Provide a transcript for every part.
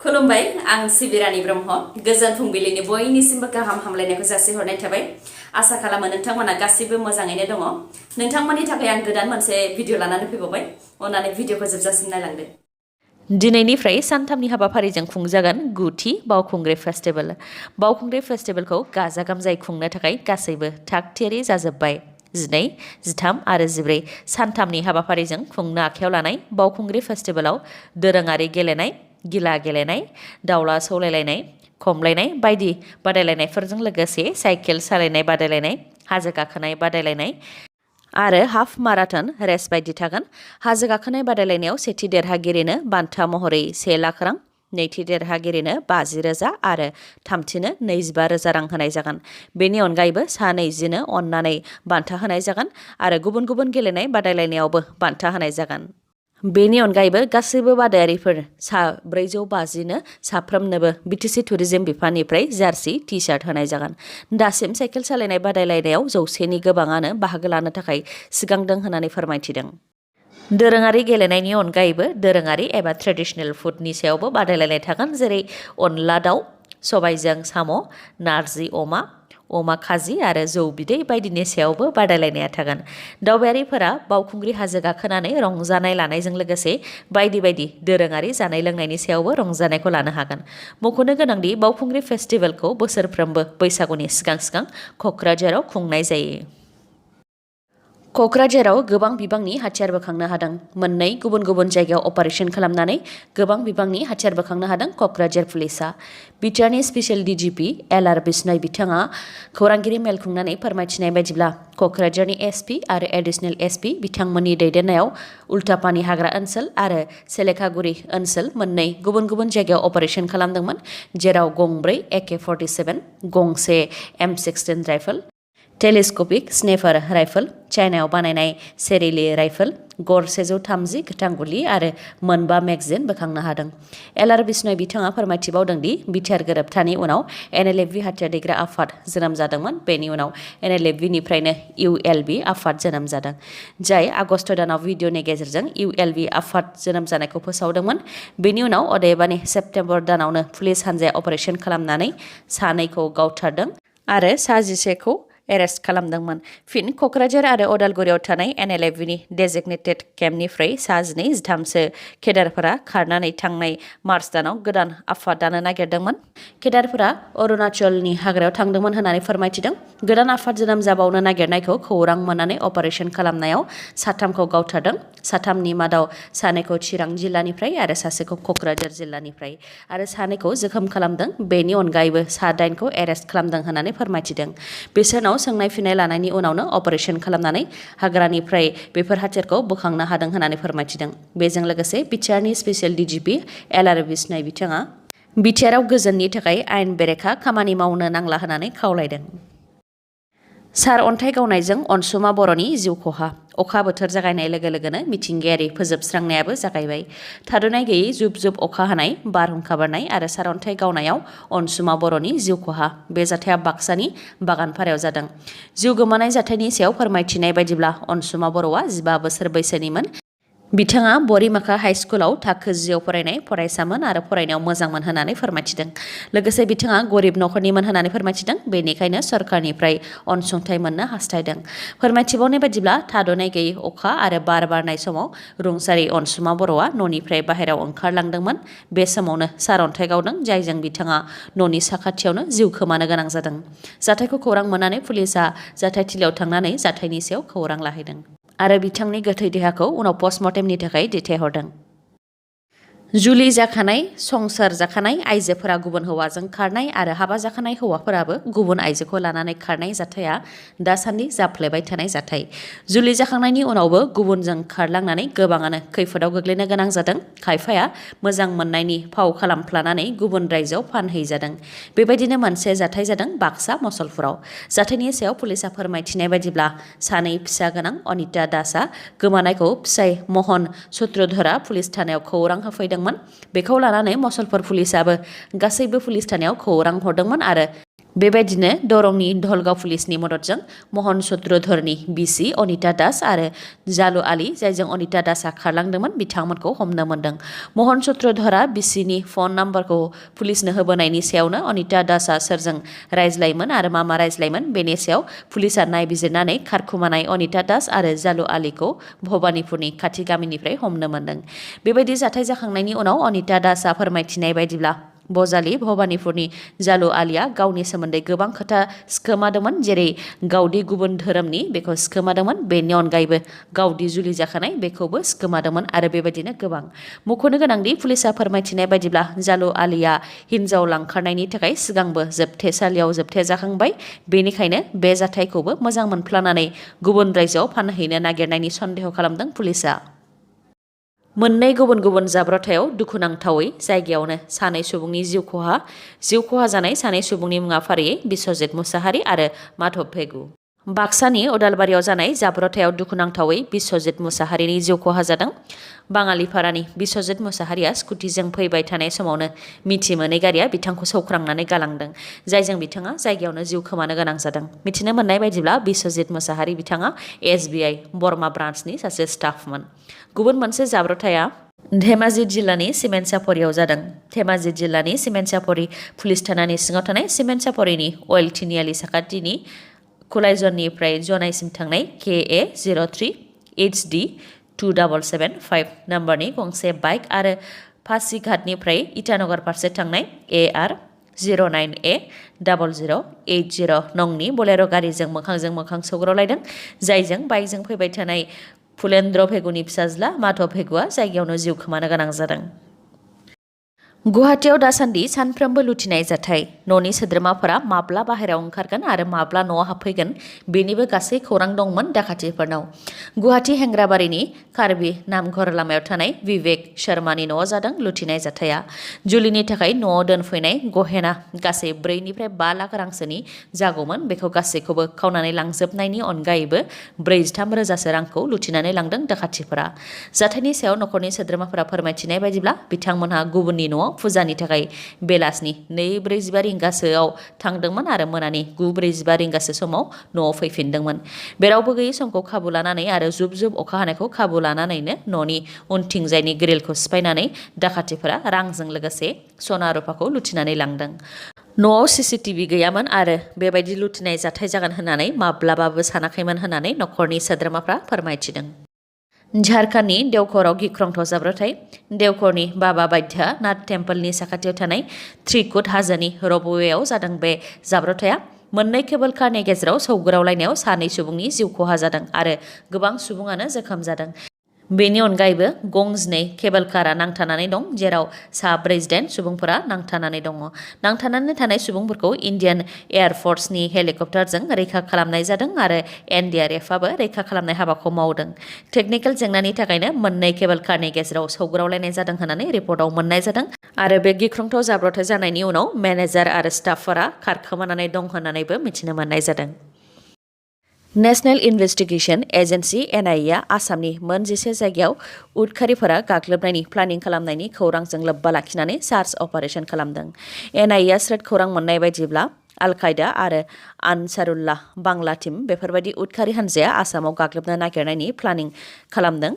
खुलुमबाय आं सिबिरानि ब्रह्म गोजोन फुंबिलिनि बयनिसिमबो गाहाम हामलायनायखौ जासिहरनाय थाबाय आसा खालामो नोंथांमोना गासिबो मोजाङैनो दङ नोंथांमोननि थाखाय आं गोदान मोनसे भिडिअ लानानै फैबावबाय अननानै भिडिअखौ जोबजासिम नायलांदो दिनैनिफ्राय सानथामनि हाबाफारिजों खुंजागोन गुथि बावखुंग्रि फेस्टिभेलखौ गाजा गोमजायै खुंनो थाखाय गासैबो थाग थियारि जाजोब्बाय 12, 13 आरो 14 सानथामनि हाबाफारिजों खुंनो आखायाव लानाय बावखुंग्रि फेस्टिभेलाव दोरोङारि गेलेनाय गिला गेलेनाय दावला सौलायलायनाय खमलायनाय बायदि बादायलायनायफोरजों लोगोसे साइकेल सालायनाय बादायलायनाय हाजो गाखोनाय बादायलायनाय आरो हाफ माराथन रेस बायदि थागोन हाजो गाखोनाय बादायलायनायाव सेथि देरहागिरिनो बान्था महरै 1 लाख रां नैथि देरहागिरिनो 50,000 आरो थामथिनो 25,000 रां होनाय जागोन बेनि अनगायैबो सा 20नो अननानै बान्था होनाय जागोन आरो गुबुन गुबुन गेलेनाय बादायलायनायावबो बान्था होनाय जागोन बेनि अनगायैबो गासैबो बादायारिफोर सा 450नो साफ्रोमनोबो बिटिसि टुरिजम बिफाननिफ्राय जार्सि टि-शार्ट होनाय जागोन दासिम साइकेल सालायनाय बादायलायनायाव 100नि गोबाङानो बाहागो लानो थाखाय सिगांदों होननानै फोरमायथिदों दोरोङारि गेलेनायनि अनगायैबो दोरोङारि एबा ट्रेडिशनेल फुडनि सायावबो बादायलायनाय थागोन जेरै अनला दाउ सबायजों साम' नारजि अमा खाजि आरो जौ बिदै बायदिनि सायावबो बादायलायनाया थागोन दावबायारिफोरा बावखुंग्रि हाजो गाखोनानै रंजानाय लानायजों लोगोसे बायदि दोरोङारि जानाय लोंनायनि सायावबो रंजानायखौ लानो हागोन मख'नो गोनांदि बावखुंग्रि फेस्टिभेलखौ बोसोरफ्रोमबो बैसागुनि सिगां क'क्राझाराव खुंनाय जायो क'क्राझाराव गोबां बिबांनि हाथियार बोखांनो हादों मोननै गुबुन गुबुन जायगायाव अपारेशन खालामनानै गोबां बिबांनि हाथियार बोखांनो हादों क'क्राझार पुलिसा बिटिआरनि स्पेशल डिजिपि LR बिश्नय बिथाङा खौरांगिरि मेल खुंनानै फोरमायथिनाय बायदिब्ला क'क्राझारनि एसपि आरो एडिशनेल एसपि बिथांमोननि दैदेननायाव उल्टापानि हाग्रा ओनसोल आरो सेलेखागुरि ओनसोल मोननै गुबुन गुबुन जायगायाव अपारेशन खालामदोंमोन जेराव गंब्रै AK-47 गंसे M16 राइफल टेलिस्क'पिक स्नेपार राइफल चाइनायाव बानायनाय सेरिलि राइफल गर 130 गोथां गुलि आरो मोनबा मेगजिन बोखांनो हादों LR बिश्नय बिथाङा फोरमायथिबावदों दि बिटिआर गोरोबथानि उनाव NLFV हाथियार दैग्रा आफाद जोनोम जादोंमोन बेनि उनाव NLFV-निफ्रायनो ULB आफाद जोनोम जादों जाय आगस्त दानाव भिडिअनि गेजेरजों ULB आफाद जोनोम जानायखौ फोसावदोंमोन बेनि उनाव अदेबानि सेप्तेम्बर दानावनो पुलिस हान्जाया अपारेशन खालामनानै सानैखौ गावथारदों आरो सा 11खौ एरेस्ट खालामदोंमोन फिन क'क्राझार आरो अदालगुरियाव थानाय NLFV-नि डेजिगनेटेड केम्पनिफ्राय सा 12-13सो केडारफोरा खारनानै थांनाय मार्च दानाव गोदान आफाद दानो नागिरदोंमोन केडारफोरा अरुणाचलनि हाग्रायाव थांदोंमोन होननानै फोरमायथिदों गोदान आफाद जोनोम जाबावनो नागिरनायखौ खौरां मोननानै अपारेशन खालामनायाव साथामखौ गावथारदों साथामनि मादाव सानैखौ चिरां जिल्लानिफ्राय आरो सासेखौ क'क्राझार जिल्लानिफ्राय आरो सानैखौ जोखोम खालामदों बेनि अनगायैबो सा 8खौ एरेस्ट खालामदों होननानै फोरमायथिदों बिसोरनाव सोंनाय फिननाय लानायनि उनावनो अपारेशन खालामनानै हाग्रानिफ्राय बेफोर हाथियारखौ बोखांनो हादों होननानै फोरमायथिदों बेजों लोगोसे बिटिआरनि स्पेशल डिजिपि LR बिश्नय बिथाङा बिटिआरआव गोजोननि थाखाय आयेन बेरेखा खामानि मावनो नांला होननानै खावलायदों सार अन्थाइ गावनायजों अनसुमा बर'नि जिउ खहा अखा बोथोर जागायनाय लोगो लोगोनो मिथिंगायारि फोजोबस्रांनायाबो जागायबाय थाद'नाय गैयै जुब जुब अखा हानाय बारहुंखा बारनाय आरो सारअन्थाइ गावनायाव अनसुमा बर'नि जिउ खहा बे जाथाया बाक्सानि बागानपारायाव जादों जिउ गोमानाय जाथायनि सायाव फोरमायथिनाय बायदिब्ला अनसुमा बर'आ 15 बोसोर बैसोनिमोन बिथाङा बरिमाखा हाइ स्कुलाव थाखो 10 आव फरायनाय फरायसामोन आरो फरायनायाव मोजांमोन होननानै फोरमायथिदों लोगोसे बिथाङा गरिब नखरनिमोन होननानै फोरमायथिदों बेनिखायनो सरकारनिफ्राय अनसुंथाइ मोननो हास्थायदों फोरमायथिबावनाय बायदिब्ला थाद'नाय गैयै अखा आरो बार बारनाय समाव रुंसारि अनसुमा बर'आ न'निफ्राय बाहेरायाव ओंखारलांदोंमोन बे समावनो सारअन्थाइ गावदों जायजों बिथाङा न'नि साखाथियावनो जिउ खोमानो गोनां जादों जाथायखौ खौरां मोननानै पुलिसा जाथायथिलियाव थांनानै जाथायनि सायाव खौरां लाहैदों आरो बिथांनि गोथै देहाखौ उनाव पस्टमर्टेमनि थाखाय दैथायहरदों जुलि जाखानाय संसार जाखानाय आइजोफोरा गुबुन हौवाजों खारनाय आरो हाबा जाखानाय हौवाफोराबो गुबुन आइजोखौ लानानै खारनाय जाथाया दासान्दि जाफ्लेबाय थानाय जाथाय जुलि जाखांनायनि उनावबो गुबुनजों खारलांनानै गोबाङानो खैफोदाव गोग्लैनो गोनां जादों खायफाया मोजां मोननायनि फाव खालामफ्लानानै गुबुन रायजोआव फानहैजादों बेबायदिनो मोनसे जाथाय जादों बाक्सा मसलपुराव जाथायनि सायाव पुलिसा फोरमायथिनाय बायदिब्ला सानै फिसा गोनां अनिता दासआ गोमानायखौ फिसाय महन सूत्रधरा पुलिस थानायाव खौरां होफैदों बेखौ लानानै मसलपुर पुलिसाबो गासैबो पुलिस थानायाव खौरां हरदोंमोन आरो बेबायदिनो दरंनि धलगाव पुलिसनि मददजों महन चक्रधरनि बिसि अनिता दास आरो जालु आली जायजों अनिता दासआ खारलांदोंमोन बिथांमोनखौ हमनो मोन्दों। महन चक्रधरा बिसिनि फन नाम्बारखौ पुलिसनो होबोनायनि सायावनो अनिता दासआ सोरजों रायज्लायोमोन आरो मा रायज्लायोमोन बेनि सायाव पुलिसआ नायबिजिरनानै खारखुमानाय अनिता दास आरो जालु आलीखौ भबानिपुरनि खाथि गामिनिफ्राय हमनो मोन्दों। बेबायदि जाथाय जाखांनायनि उनाव अनिता दासआ फोरमायथिनाय बायदिब्ला बजालि भबानिपुरनि जालु आलिया गावनि सोमोन्दै गोबां खोथा सिखोमादोंमोन, जेरै गावदि गुबुन धोरोमनि बेखौ सिखोमादोंमोन, बेनि अनगायैबो गावदि जुलि जाखानाय बेखौबो सिखोमादोंमोन आरो बेबायदिनो गोबां। मख'नो गोनांदि पुलिसआ फोरमायथिनाय बायदिब्ला जालु आलिया हिन्जाव लांखारनायनि थाखाय सिगांबो जोबथेसालियाव जोबथेजाखांबाय, बेनिखायनो बे जाथायखौबो मोजां मोनफ्लानानै गुबुन रायजोआव फानहैनो नागिरनायनि सन्देह खालामदों पुलिसआ। मोननै गुबुन गुबुन जाब्रबथायाव दुखुनांथावै जायगायावनो सानै सुबुंनि जिउ खहा जानाय सानै सुबुंनि मुङा फारियै बिस्वजित मुसाहारि आरो माधव भेगु। बाक्सानि उदालबारियाव जानाय जाब्रबथायाव दुखुनांथावै बिस्वजित मुसाहारिनि जिउ खहा जादों। बाङालिपारानि बिस्वजित मुसाहारिया स्कुटिजों फैबाय थानाय समावनो मिथि मोनै गारिया बिथांखौ सौख्रांनानै गालांदों, जायजों बिथाङा जायगायावनो जिउ खोमानो गोनां जादों। मिथिनो मोननाय बायदिब्ला बिस्वजित मुसाहारि बिथाङा SBI बरमा ब्रान्सनि सासे स्टाफमोन। गुबुन मोनसे जाब्रबथाया धेमाजि जिल्लानि सिमेन्टसापरियाव जादों। धेमाजि जिल्लानि सिमेन्टसापरि पुलिस थानानि सिङाव थानाय सिमेन्टसापरिनि अइल तिनिआलि साखाथिनि खुलाइजननिफ्राय जनाइसिम थांनाय KA 03 HD 2775 नाम्बारनि गंसे बाइक आरो पासिघाटनिफ्राय इटानगर फारसे थांनाय AR 09A 0080 नंनि बलेर' गारिजों मोखांजों मोखां सौग्रावलायदों, जायजों बाइकजों फैबाय थानाय फुलेन्द्र भेगुनि फिसाज्ला माधव भेगुआ जायगायावनो जिउ खोमानो गोनां जादों। गुवाहाटीयाव दासान्दि सानफ्रोमबो लुथिनाय जाथाय। न'नि सोद्रोमाफोरा माब्ला बाहेरायाव ओंखारगोन आरो माब्ला न'आव हाबफैगोन बेनिबो गासै खौरां दंमोन दाखाथिफोरनाव। गुवाहाटी हेंग्राबारिनि कार्बि नामघर लामायाव थानाय बिवेक शर्मानि न'आव जादों लुथिनाय जाथाया। जुलिनि थाखाय न'आव दोनफैनाय गहेना गासै 4 निफ्राय 5 लाख रांसोनि जागौमोन, बेखौ गासैखौबो खावनानै लांजोबनायनि अनगायैबो 43 रोजासो रांखौ लुथिनानै लांदों दाखाथिफोरा। जाथायनि सायाव न'खरनि सोद्रोमाफोरा फोरमायथिनाय बायदिब्ला बिथांमोनहा गुबुननि न'आव फुजानि थाखाय बेलासिनि 2:45 रिंगासोआव थांदोंमोन आरो मोनानि 9:45 रिंगासो समाव न'आव फैफिनदोंमोन। बे रावबो गैयै समखौ खाबु लानानै आरो जुब जुब अखा हानायखौ खाबु लानानैनो न'नि उनथिंजायनि ग्रिलखौ सिफायनानै दाखाथिफोरा रांजों लोगोसे सना रुफाखौ लुथिनानै लांदों। न'आव CCTV गैयामोन आरो बेबायदि लुथिनाय जाथाय जागोन होननानै माब्लाबाबो सानाखैमोन होननानै न'खरनि सोद्रोमाफ्रा फोरमायथिदों। झारखन्डनि देवघराव गिख्रंथाव जाब्रबथाय। देवघरनि बाबा बाध्या नाथ टेम्पलनि साखाथियाव थानाय त्रिकुट हाजोनि रबवेयाव जादों बे जाब्रबथाया। मोननै केबल कारनि गेजेराव सौग्रावलायनायाव 2 सुबुंनि जिउ खहा जादों आरो गोबां सुबुङानो जोखोम जादों। बेनि अनगायैबो गं 2 केबल कारा नांथानानै दं, जेराव सा 48 सुबुंफोरा नांथानानै दङ। नांथानानै थानाय सुबुंफोरखौ इन्डियान एयार फर्सनि हेलिकप्टारजों रैखा खालामनाय जादों आरो NDRFआबो रैखा खालामनाय हाबाखौ मावदों। टेकनिकेल जेंनानि थाखायनो मोननै केबल कारनि गेजेराव सौग्रावलायनाय जादों होननानै रिपर्टआव मोननाय जादों आरो बे गिख्रंथाव जाब्रबथाय जानायनि उनाव मेनेजार आरो स्टाफफोरा खारखोमानानै दं होननानैबो मिथिनो मोननाय जादों। नेशनेल इनभेस्टिगेशन एजेन्सि NIA आ आसामनि मोन 11 जायगायाव उदखारिफोरा गाग्लोबनायनि प्लानिं खालामनायनि खौरांजों लोब्बा लाखिनानै सार्च अपारेशन खालामदों। NIA आ स्रोद खौरां मोननाय बायदिब्ला आल-कायदा आरो आनसारुल्लाह बांला टीम बेफोरबायदि उदखारि हान्जाया आसामाव गाग्लोबनो नागिरनायनि प्लानिं खालामदों।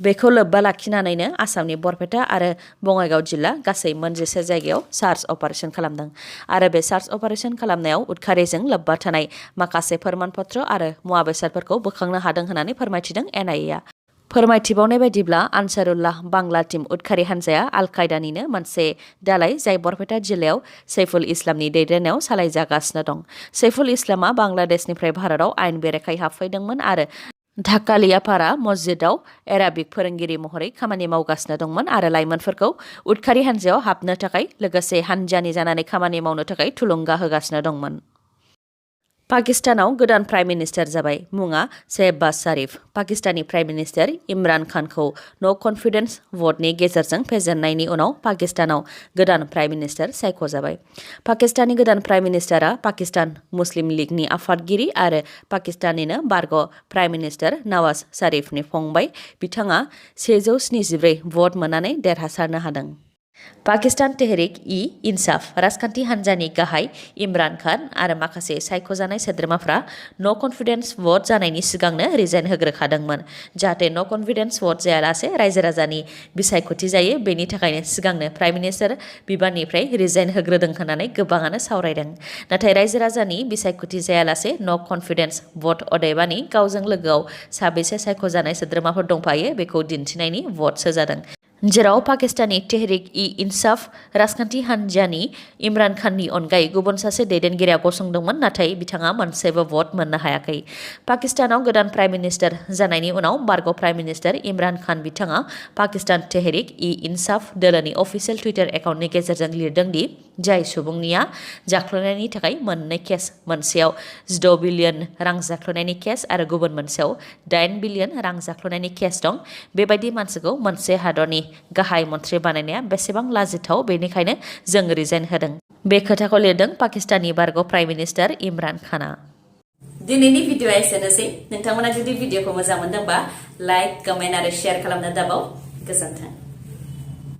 बेखौ लोब्बा लाखिनानैनो आसामनि बरपेटा आरो बङाइगाव जिल्ला गासै मोन 11 जायगायाव सार्च अपारेशन खालामदों आरो बे सार्च अपारेशन खालामनायाव उदखारिजों लोब्बा थानाय माखासे फोरमानपत्र आरो मुवा बेसादफोरखौ बोखांनो हादों होननानै फोरमायथिदों NIA आ। फोरमायथिबावनाय बायदिब्ला आनसारुल्लाह बांला टीम उदखारि हान्जाया आल-कायदानिनो मोनसे दालाय जाय बरपेटा जिल्लायाव सैफुल इस्लामनि दैदेननायाव सालायजागासिनो दं। सैफुल इस्लामा बांलादेशनिफ्राय भारताव आयेन बेरेखायै हाबफैदोंमोन आरो ढाकालियापारा मस्जिदआव एराबिक फोरोंगिरि महरै खामानि मावगासिनो दंमोन आरो लाइमोनफोरखौ उदखारि हान्जायाव हाबनो थाखाय लोगोसे हान्जानि जानानै खामानि मावनो थाखाय थुलुंगा होगासिनो दंमोन। पाकिस्तानाव गोदान प्राइम मिनिस्टार जाबाय। मुङा शेहबाज शरीफ। पाकिस्ताननि प्राइम मिनिस्टार इमरान खानखौ नो कन्फिडेन्स भटनि गेजेरजों फेजेननायनि उनाव पाकिस्तानाव गोदान प्राइम मिनिस्टार सायख'जाबाय। पाकिस्ताननि गोदान प्राइम मिनिस्टारा पाकिस्तान मुस्लिम लीगनि आफादगिरि आरो पाकिस्ताननिनो बारग' प्राइम मिनिस्टार नवाज शरीफनि फंबाय। बिथाङा 174 भट मोननानै देरहासारनो हादों। पाकिस्तान तेहरिक इंसाफ राजखान्थि हान्जानि गाहाय इमरान खान आरो माखासे सायख'जानाय सोद्रोमाफ्रा न' कन्फिडेन्स भट जानायनि सिगांनो रिजाइन होग्रोखादोंमोन जाहाथे न' कन्फिडेन्स भट जायालासे रायजो राजानि बिसायख'थि जायो बेनि थाखायनो सिगांनो प्राइम मिनिस्टार बिबाननिफ्राय रिजाइन होग्रोदों होननानै गोबाङानो सावरायदों नाथाय रायजो राजानि बिसायख'थि जायालासे न' कन्फिडेन्स भट अदेबानि गावजों लोगोआव साबेसे सायख'जानाय सोद्रोमाफोर दंफायो बेखौ दिन्थिनायनि भटसो जादों जेराव पाकिस्तानी तेहरिक इंसाफ राजखान्थि हान्जानि इमरान खाननि अनगायै गुबुन सासे दैदेनगिरिया गसंदोंमोन नाथाय बिथाङा मोनसेबो भट मोननो हायाखै पाकिस्तानाव गोदान प्राइम मिनिस्टार जानायनि उनाव बारग' प्राइम मिनिस्टार इमरान खान बिथाङा पाकिस्तान तेहरिक इंसाफ दोलोनि अफिसियेल टुइटार एकाउन्टनि गेजेरजों लिरदों दि जाय सुबुंनिया जाख्ल'नायनि थाखाय मोननै केस मोनसेयाव 16 बिलियन रां जाख्ल'नायनि केस आरो गुबुन मोनसेयाव 8 बिलियन रां जाख्ल'नायनि केस दं बेबायदि मानसिखौ मोनसे हादरनि गाहाय मन्थ्रि बानायनाया बेसेबां लाजिथाव बेनिखायनो जों रिजाइन होदों बे खोथाखौ लिरदों पाकिस्ताननि बारग' प्राइम मिनिस्टार इमरान खाना दिनैनि भिडिअ'आ एसेनोसै नोंथांमोना जुदि भिडिअ'खौ मोजां मोनदोंबा लाइक कमेन्ट आरो शेयार खालामनो दाबाव गोजोन्थों